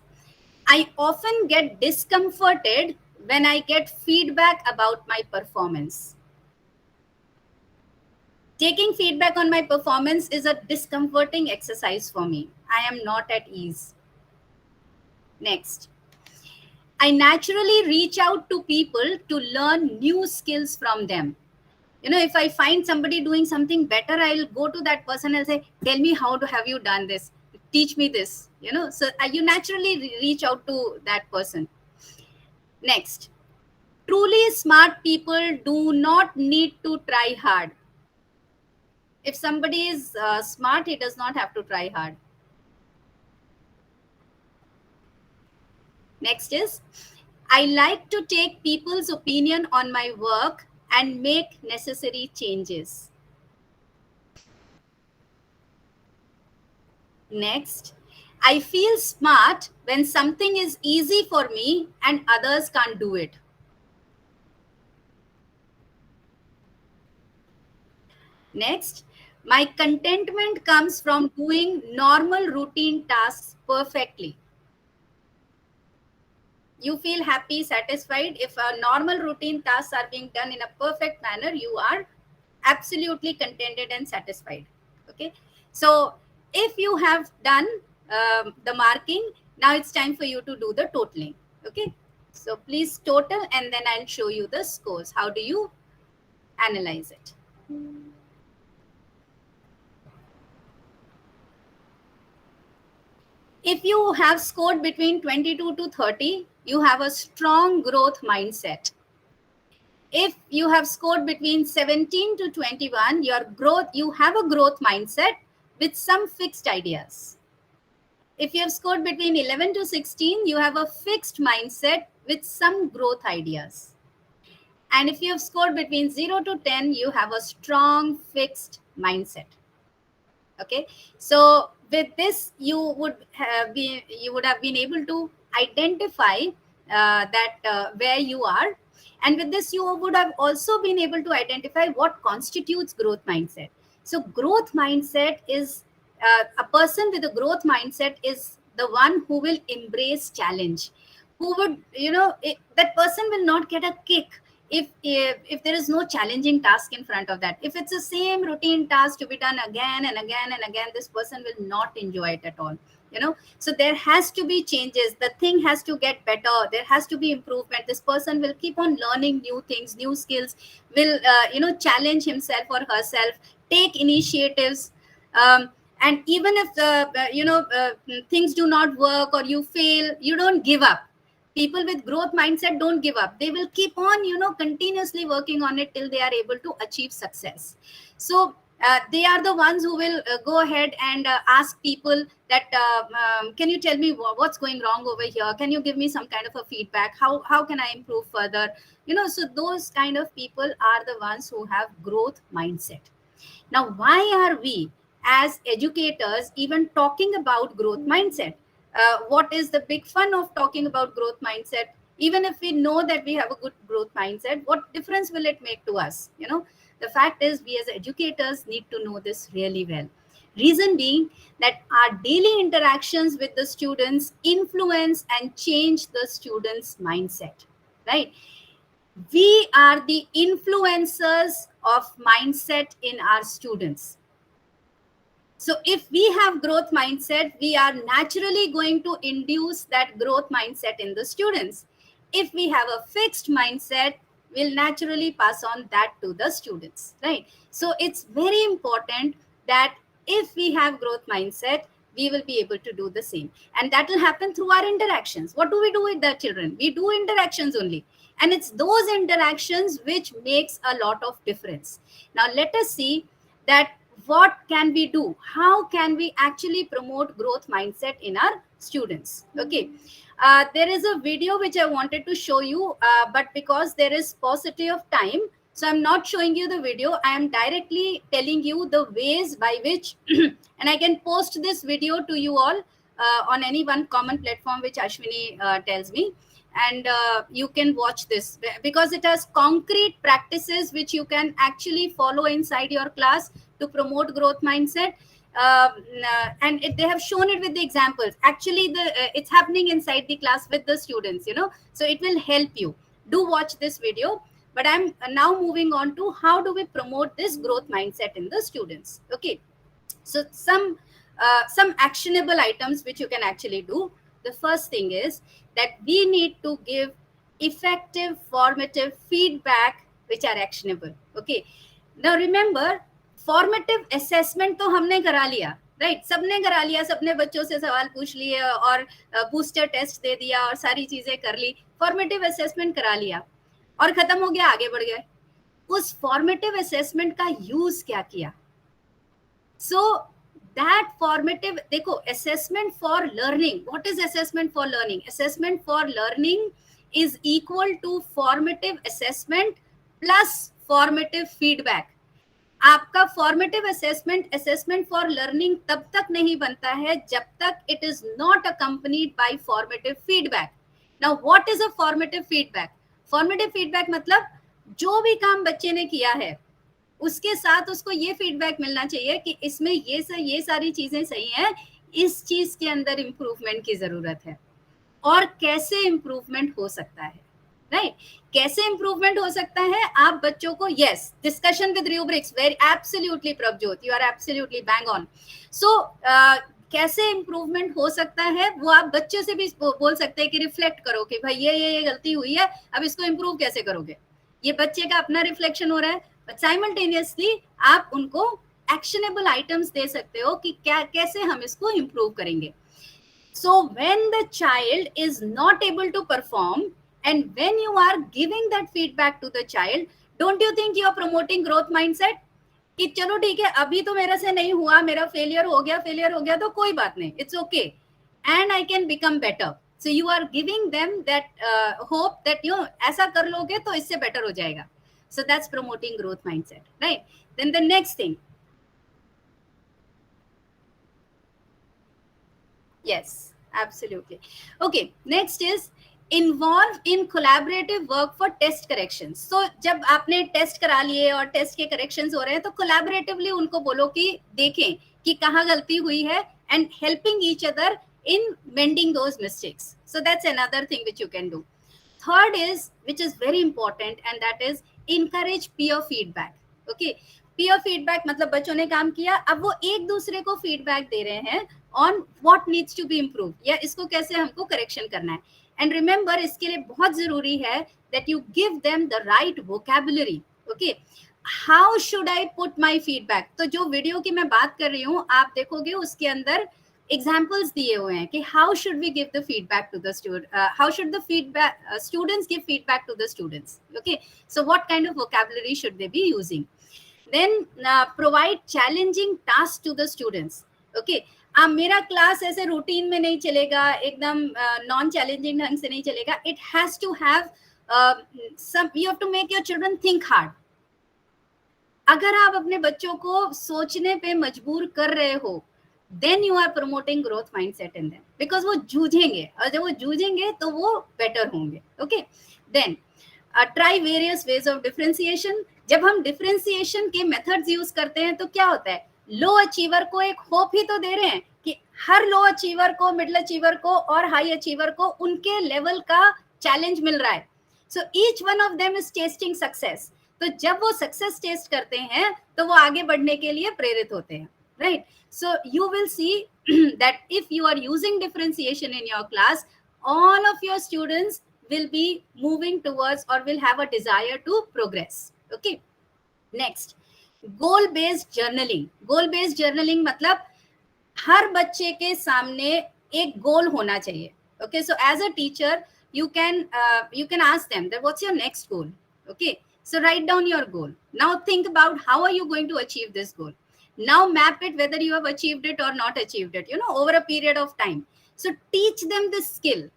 I often get discomforted when I get feedback about my performance. Taking feedback on my performance is a discomforting exercise for me. I am not at ease. Next, I naturally reach out to people to learn new skills from them. You know, if I find somebody doing something better, I'll go to that person and say, tell me, how have you done this? Teach me this, you know. So you naturally reach out to that person. Next, truly smart people do not need to try hard. If somebody is smart, he does not have to try hard. Next is, I like to take people's opinion on my work and make necessary changes. Next, I feel smart when something is easy for me and others can't do it. Next, my contentment comes from doing normal routine tasks perfectly. You feel happy, satisfied. If normal routine tasks are being done in a perfect manner, you are absolutely contented and satisfied. Okay. So if you have done the marking, now it's time for you to do the totaling. Okay. So please total, and then I'll show you the scores. How do you analyze it? If you have scored between 22 to 30, you have a strong growth mindset. If you have scored between 17 to 21, you have a growth mindset with some fixed ideas. If you have scored between 11 to 16, you have a fixed mindset with some growth ideas. And if you have scored between 0 to 10, you have a strong fixed mindset. Okay, so with this, you would have been able to identify where you are, and with this, you would have also been able to identify what constitutes growth mindset. So, growth mindset is a person with a growth mindset is the one who will embrace challenge. Who would, that person will not get a kick if there is no challenging task in front of that. If it's the same routine task to be done again and again and again, this person will not enjoy it at all. So there has to be changes. The thing has to get better. There has to be improvement. This person will keep on learning new things, new skills, will challenge himself or herself, take initiatives. And even if things do not work or you fail, you don't give up. People with growth mindset don't give up. They will keep on continuously working on it till they are able to achieve success. So they are the ones who will go ahead and ask people that can you tell me what's going wrong over here? Can you give me some kind of a feedback? How can I improve further? So those kind of people are the ones who have growth mindset. Now, why are we as educators even talking about growth mindset? What is the big fun of talking about growth mindset? Even if we know that we have a good growth mindset, what difference will it make to us? The fact is, we as educators need to know this really well. Reason being that our daily interactions with the students influence and change the students' mindset, right? We are the influencers of mindset in our students. So if we have growth mindset, we are naturally going to induce that growth mindset in the students. If we have a fixed mindset, we'll naturally pass on that to the students, right? So it's very important that if we have growth mindset, we will be able to do the same. And that will happen through our interactions. What do we do with the children? We do interactions only. And it's those interactions which makes a lot of difference. Now, let us see that what can we do? How can we actually promote growth mindset in our students? Okay. There is a video which I wanted to show you, but because there is paucity of time, so I'm not showing you the video. I am directly telling you the ways by which, and I can post this video to you all on any one common platform which Ashwini tells me. And you can watch this because it has concrete practices which you can actually follow inside your class to promote growth mindset. And they have shown it with the examples. Actually, it's happening inside the class with the students, so it will help you. Do watch this video. But I'm now moving on to how do we promote this growth mindset in the students. Okay, so some actionable items which you can actually do. The first thing is that we need to give effective formative feedback which are actionable. Okay, now remember, formative assessment तो हमने करा लिया, right? सबने करा लिया, सबने बच्चों से सवाल पूछ लिए और बूस्टर टेस्ट दे दिया और सारी चीजें कर ली, फॉर्मेटिव असेसमेंट करा लिया और खत्म हो गया, आगे बढ़ गए. उस फॉर्मेटिव असेसमेंट का यूज क्या किया? सो that formative, देखो, assessment for learning. What is assessment for learning? Assessment for learning is equal to formative assessment plus formative feedback. आपका formative assessment for learning तब तक नहीं बनता है जब तक it is not accompanied by formative feedback. Now, what is a formative feedback? Formative feedback मतलब जो भी काम बच्चे ने किया है उसके साथ उसको ये फीडबैक मिलना चाहिए कि इसमें ये सारी चीजें सही हैं, इस चीज के अंदर इम्प्रूवमेंट की जरूरत है और कैसे इम्प्रूवमेंट हो सकता है, राइट? कैसे इम्प्रूवमेंट हो सकता है? आप बच्चों को, yes, discussion with rubrics, very absolutely Prabhjot, you are absolutely bang on. So कैसे इम्प्रूवमेंट हो सकता है वो आप बच्चों से भी बोल सकते हैं कि रिफ्लेक्ट करो कि भाई ये गलती हुई है, अब इसको इम्प्रूव कैसे करोगे? ये बच्चे का अपना रिफ्लेक्शन हो रहा है, बट साइमल्टेनियसली आप उनको एक्शनेबल आइटम्स दे सकते हो कि कैसे हम इसको इम्प्रूव करेंगे. So when the child is not able to perform and when you are giving that feedback to the child, don't you think you are promoting growth mindset कि चलो ठीक है, अभी तो मेरे से नहीं हुआ, मेरा फेलियर हो गया तो कोई बात नहीं, it's okay and I can become better. So you are giving them that hope that ऐसा कर लोगे तो इससे better हो जाएगा. So that's promoting growth mindset, right? Then the next thing. Yes, absolutely. Okay, next is involve in collaborative work for test corrections. So जब आपने test करा लिए और टेस्ट के corrections हो रहे हैं तो collaboratively उनको बोलो कि देखें कि कहाँ गलती हुई है and helping each other in mending those mistakes. So that's another thing which you can do. Third is, which is very important, and that is encourage peer feedback. Okay, peer feedback मतलब बच्चों ने काम किया, अब वो एक दूसरे को फीडबैक दे रहे हैं on what needs to be improve, या इसको कैसे हमको करेक्शन करना है. एंड रिमेंबर, इसके लिए बहुत जरूरी है that you give them the right vocabulary. Okay, how should I put my feedback. तो जो वीडियो की मैं बात कर रही हूँ आप देखोगे उसके अंदर एग्जाम्पल्स दिए हुए हैं कि how should we give the feedback to the student, how should the feedback students give feedback to the students. Okay, so what kind of vocabulary should they be using. Then provide challenging tasks to the students. Okay, अब मेरा class ऐसे routine में नहीं चलेगा, एकदम non challenging ढंग से नहीं चलेगा. It has to have some, you have to make your children think hard. अगर आप अपने बच्चों को सोचने पे मजबूर कर रहे हो, then you are promoting growth mindset in them, because वो जूझेंगे, और जब वो जूझेंगे तो वो बेटर होंगे. Okay, then try various ways of differentiation. जब हम डिफरेंशिएशन के मेथड्स यूज करते हैं तो क्या होता है, लो अचीवर को एक होप ही तो दे रहे हैं कि हर लो अचीवर को, मिडिल अचीवर को और हाई अचीवर को उनके लेवल का चैलेंज मिल रहा है. So each one of them is testing success. तो जब वो सक्सेस टेस्ट करते हैं तो वो आगे बढ़ने के लिए प्रेरित होते हैं, right. So you will see that if you are using differentiation in your class, all of your students will be moving towards or will have a desire to progress. Okay, next, goal based journaling. Goal based journaling मतलब हर बच्चे के सामने एक गोल होना चाहिए. Okay, so as a teacher you can ask them that what's your next goal. Okay, so write down your goal. Now think about how are you going to achieve this goal. Now map it whether you have achieved it or not achieved it, over a period of time. So teach them this skill.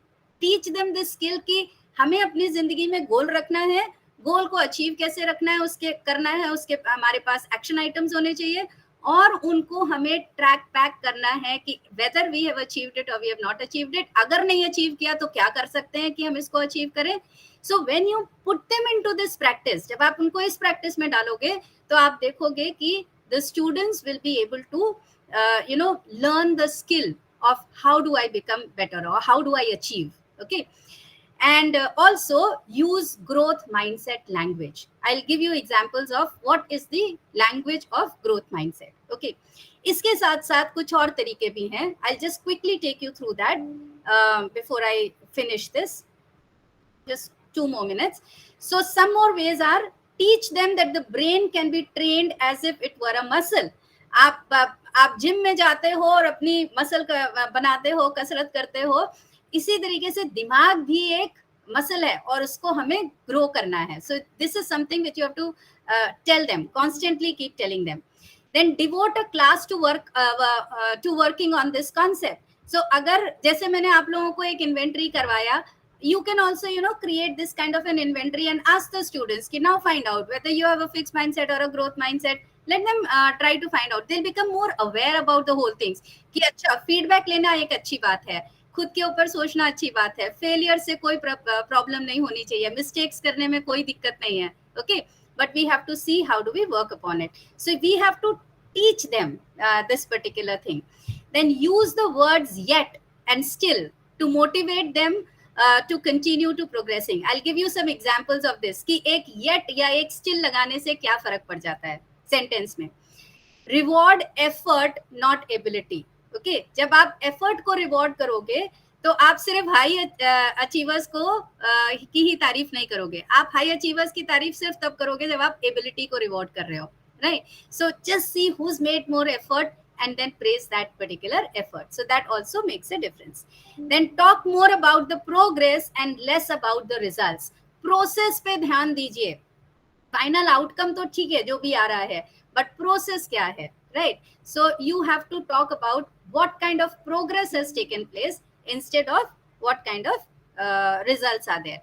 Teach them this skill कि हमें अपनी जिंदगी में गोल रखना है, गोल को achieve कैसे रखना है, उसके करना है, उसके हमारे पास एक्शन आइटम्स होने चाहिए, और उनको हमें ट्रैक बैक करना है कि whether we have achieved it और we have not achieved it. अगर नहीं अचीव किया तो क्या कर सकते हैं कि हम इसको अचीव करें. So when you put them into this practice, जब आप उनको इस प्रैक्टिस में डालोगे तो आप देखोगे कि the students will be able to learn the skill of how do I become better और how do I achieve. Okay, and also use growth mindset language. I'll give you examples of what is the language of growth mindset. Okay, इसके साथ साथ कुछ और तरीके भी हैं. I'll just quickly take you through that before I finish this. Just 2 more minutes. So some more ways are, teach them that the brain can be trained as if it were a muscle. आप gym में जाते हो और अपनी muscle बनाते हो, कसरत करते हो, इसी तरीके से दिमाग भी एक मसल है और उसको हमें ग्रो करना है. So this is something which you have to tell them, constantly keep telling them. Then devote a class to working on this concept. So अगर जैसे मैंने आप लोगों को एक इन्वेंट्री करवाया, you can also create this kind of an inventory and ask the students ki now find out whether you have a fixed mindset or a growth mindset. Let them try to find out. They'll become more aware about the whole things कि अच्छा feedback लेना एक अच्छी बात है, खुद के ऊपर सोचना अच्छी बात है, फेलियर से कोई प्रॉब्लम नहीं होनी चाहिए, मिस्टेक्स करने में कोई दिक्कत नहीं है. Okay, but we have to see how do we work upon it. So we have to teach them this particular thing. Then use the words yet and still to motivate them to continue to progressing. I'll give you some examples of this कि एक yet या एक still लगाने से क्या फर्क पड़ जाता है सेंटेंस में. Reward effort not ability. Okay, जब आप effort को reward करोगे तो आप सिर्फ हाई अचीवर्स को की ही तारीफ नहीं करोगे, आप हाई अचीवर्स की तारीफ सिर्फ तब करोगे जब आप एबिलिटी को रिवॉर्ड कर रहे हो, right. So just see who's made more effort and then praise that particular effort. So that also makes a difference. Then talk more about the progress and less about the results. Process पे ध्यान दीजिए. Final outcome तो ठीक है जो भी आ रहा है, but process क्या है, right? So you have to talk about what kind of progress has taken place instead of what kind of results are there.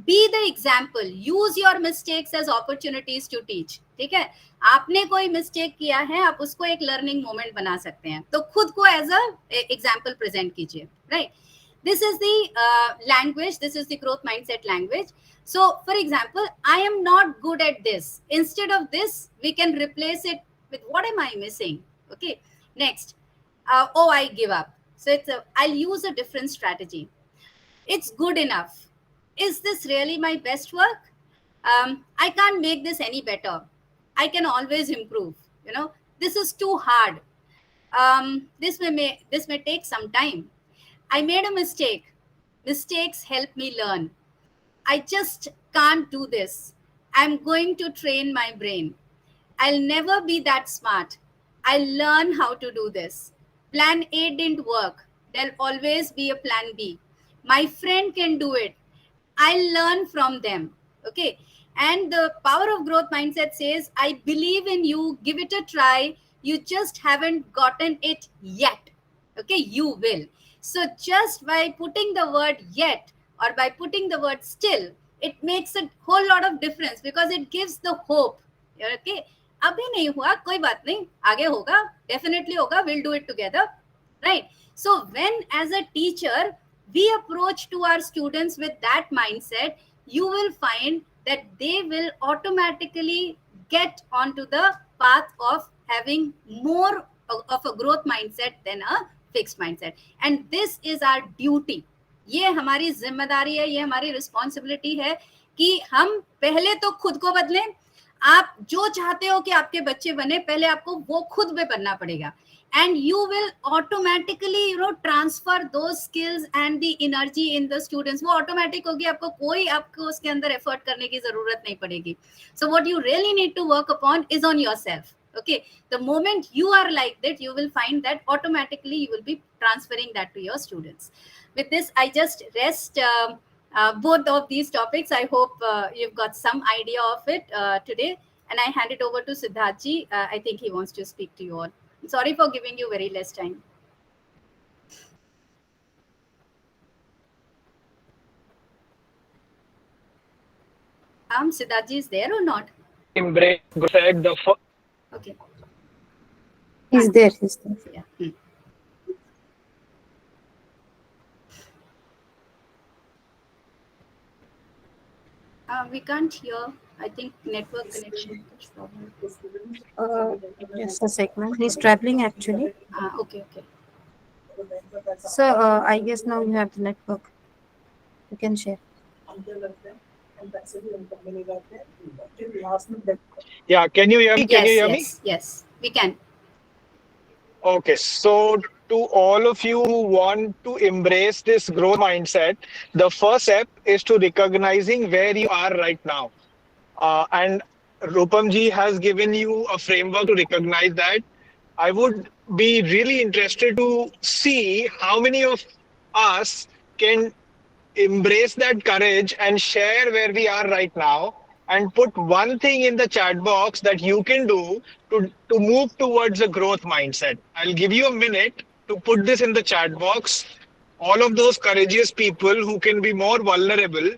Be the example. Use your mistakes as opportunities to teach. ठीक है, आपने कोई mistake किया है, आप उसको एक learning moment बना सकते हैं, तो खुद को एज अ एग्जाम्पल प्रेजेंट कीजिए, right. This is the language, this is the growth mindset language. So for example, I am not good at this, instead of this we can replace it with what am I missing. Okay, next, oh I give up. So I'll use a different strategy. It's good enough. Is this really my best work? I can't make this any better. I can always improve. This is too hard. This may take some time. I made a mistake. Mistakes help me learn. I just can't do this. I'm going to train my brain. I'll never be that smart. I'll learn how to do this. Plan A didn't work. There'll always be a plan B. My friend can do it. I'll learn from them. Okay. And the power of growth mindset says, I believe in you. Give it a try. You just haven't gotten it yet. Okay. You will. So just by putting the word yet or by putting the word still, it makes a whole lot of difference because it gives the hope. Okay. अभी नहीं हुआ कोई बात नहीं आगे होगा definitely होगा we'll do it together, right? So when as a teacher we approach to our students with that mindset, you will find that they will automatically get onto the path of having more of a growth mindset than a fixed mindset. And this is our duty. ये हमारी जिम्मेदारी है, ये हमारी responsibility है कि हम पहले तो खुद को बदलें. आप जो चाहते हो कि आपके बच्चे बने, पहले आपको वो खुद में बनना पड़ेगा. And you will automatically, transfer those skills and the energy in the students. वो automatic होगी, आपको उसके अंदर effort करने की जरूरत नहीं पड़ेगी. So what you really need to work upon is on yourself. Okay. The moment you are like that, you will find that automatically you will be transferring that to your students. With this, I just rest both of these topics. I hope you've got some idea of it today. And I hand it over to Siddharthji. I think he wants to speak to you all. Sorry for giving you very less time. Siddharthji is there or not? Embrace Okay. He's there. Yeah. We can't hear. I think network connection problem. Just a second. He's traveling actually. Okay. So I guess now you have the network. You can share. Yeah, can you hear me? Can you hear me? Yes, we can. Okay, so to all of you who want to embrace this growth mindset, the first step is to recognizing where you are right now. And Rupamji has given you a framework to recognize that. I would be really interested to see how many of us can embrace that courage and share where we are right now and put one thing in the chat box that you can do to move towards a growth mindset. I'll give you a minute to put this in the chat box. All of those courageous people who can be more vulnerable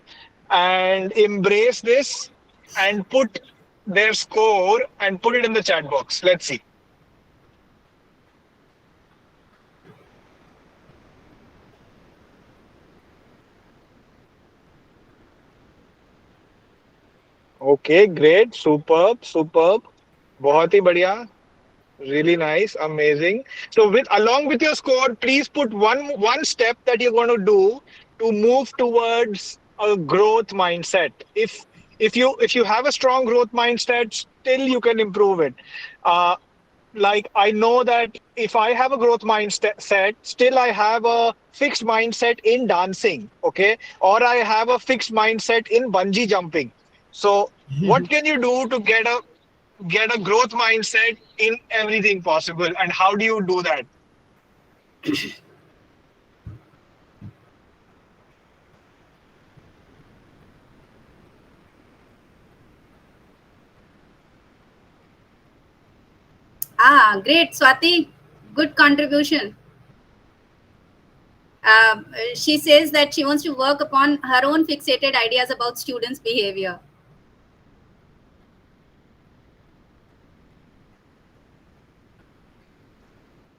and embrace this and put their score and put it in the chat box. Let's see. Okay, great, superb. बहुत ही बढ़िया. Really nice, amazing. So along with your score, please put one step that you're going to do to move towards a growth mindset. If you have a strong growth mindset, still you can improve it. Like I know that if I have a growth mindset, still I have a fixed mindset in dancing, okay? Or I have a fixed mindset in bungee jumping. So what can you do to get a growth mindset in everything possible, and how do you do that? Great, Swati. Good contribution. She says that she wants to work upon her own fixated ideas about students' behavior.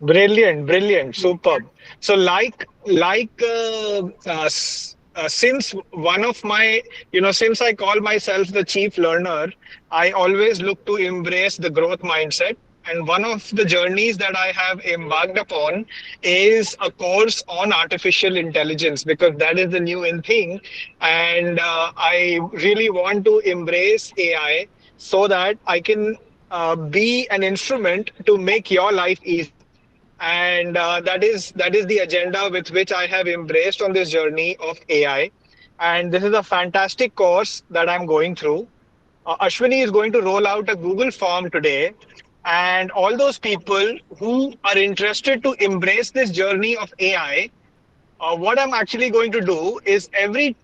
Brilliant, superb. So since one of my, since I call myself the chief learner, I always look to embrace the growth mindset. And one of the journeys that I have embarked upon is a course on artificial intelligence, because that is the new in thing. And I really want to embrace AI so that I can be an instrument to make your life easy. And that is the agenda with which I have embraced on this journey of AI. And this is a fantastic course that I'm going through. Ashwini is going to roll out a Google form today, and all those people who are interested to embrace this journey of AI, what I'm actually going to do is every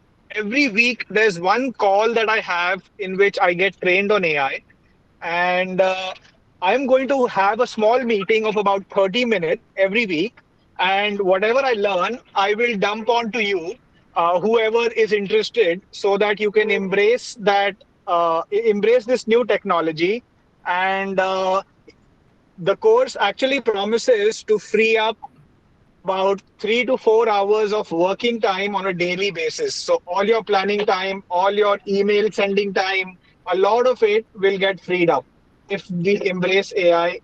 week there's one call that I have in which I get trained on AI, and I'm going to have a small meeting of about 30 minutes every week, and whatever I learn, I will dump onto you, whoever is interested, so that you can embrace this new technology. And the course actually promises to free up about 3 to 4 hours of working time on a daily basis. So all your planning time, all your email sending time, a lot of it will get freed up if we embrace AI,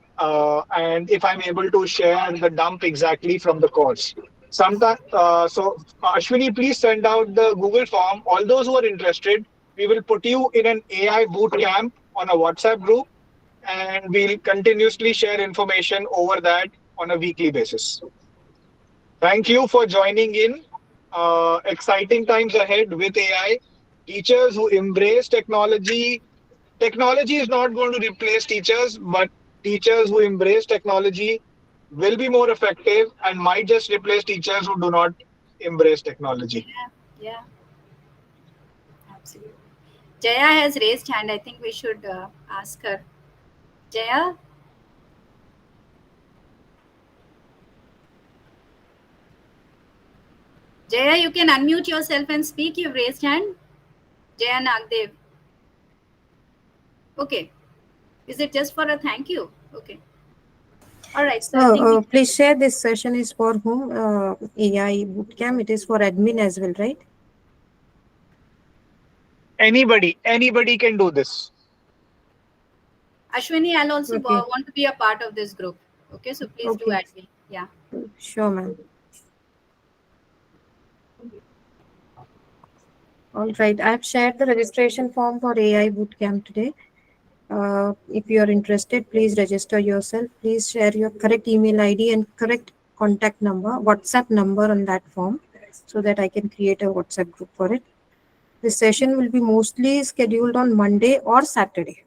and if I'm able to share the dump exactly from the course. Ashwini, please send out the Google form. All those who are interested, we will put you in an AI boot camp on a WhatsApp group, and we'll continuously share information over that on a weekly basis. Thank you for joining in. Exciting times ahead with AI. Teachers who embrace technology. Technology is not going to replace teachers, but teachers who embrace technology will be more effective and might just replace teachers who do not embrace technology. Yeah, absolutely. Jaya has raised hand. I think we should ask her. Jaya? Jaya, you can unmute yourself and speak. You've raised hand. Jaya Nagdev. Okay. Is it just for a thank you? Okay. All right. So I think Please share this session is for whom? AI bootcamp. It is for admin as well, right? Anybody can do this. Ashwini, I'll also Okay. want to be a part of this group. Okay. So please do Okay. add me. Yeah. Sure, ma'am. All right. I've shared the registration form for AI bootcamp today. If you are interested, please register yourself. Please share your correct email ID and correct contact number, WhatsApp number on that form, so that I can create a WhatsApp group for it. This session will be mostly scheduled on Monday or Saturday.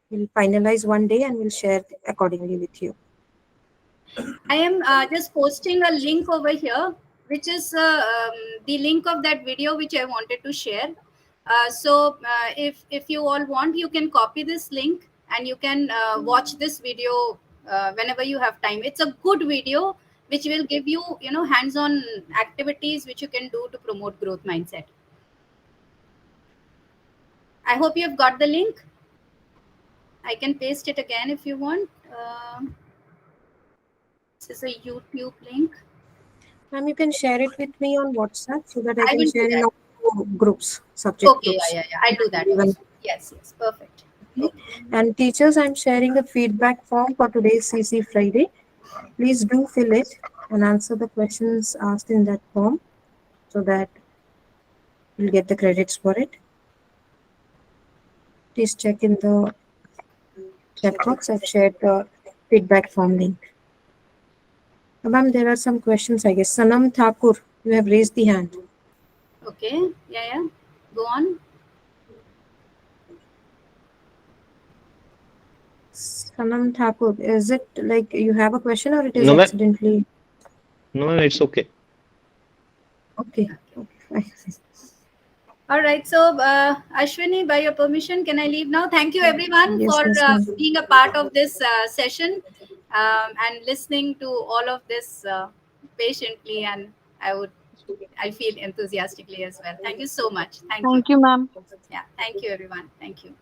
We'll finalize one day and we'll share accordingly with you. I am just posting a link over here, which is the link of that video which I wanted to share. If you all want, you can copy this link and you can watch this video whenever you have time. It's a good video which will give you, hands-on activities which you can do to promote growth mindset. I hope you've got the link. I can paste it again if you want. This is a YouTube link. Ma'am, you can share it with me on WhatsApp so that I I can will do share in that. all groups, subject Okay, groups. yeah. I'll do that Even- also. Yes, perfect. Okay. And teachers, I'm sharing a feedback form for today's CC Friday. Please do fill it and answer the questions asked in that form so that you'll get the credits for it. Please check in the chat box. I've shared the feedback form link. Ma'am, there are some questions, I guess. Sanam Thakur, you have raised the hand. Okay. Yeah. Go on. Sanam Thakur, is it like you have a question or it is No, ma'am. accidentally? No, it's okay. Okay. Fine. All right. So, Ashwini, by your permission, can I leave now? Thank you, everyone, Yes, for ma'am. being a part of this session and listening to all of this patiently. And I feel enthusiastically as well. Thank you so much. Thank you. Thank you, ma'am. Yeah. Thank you, everyone. Thank you.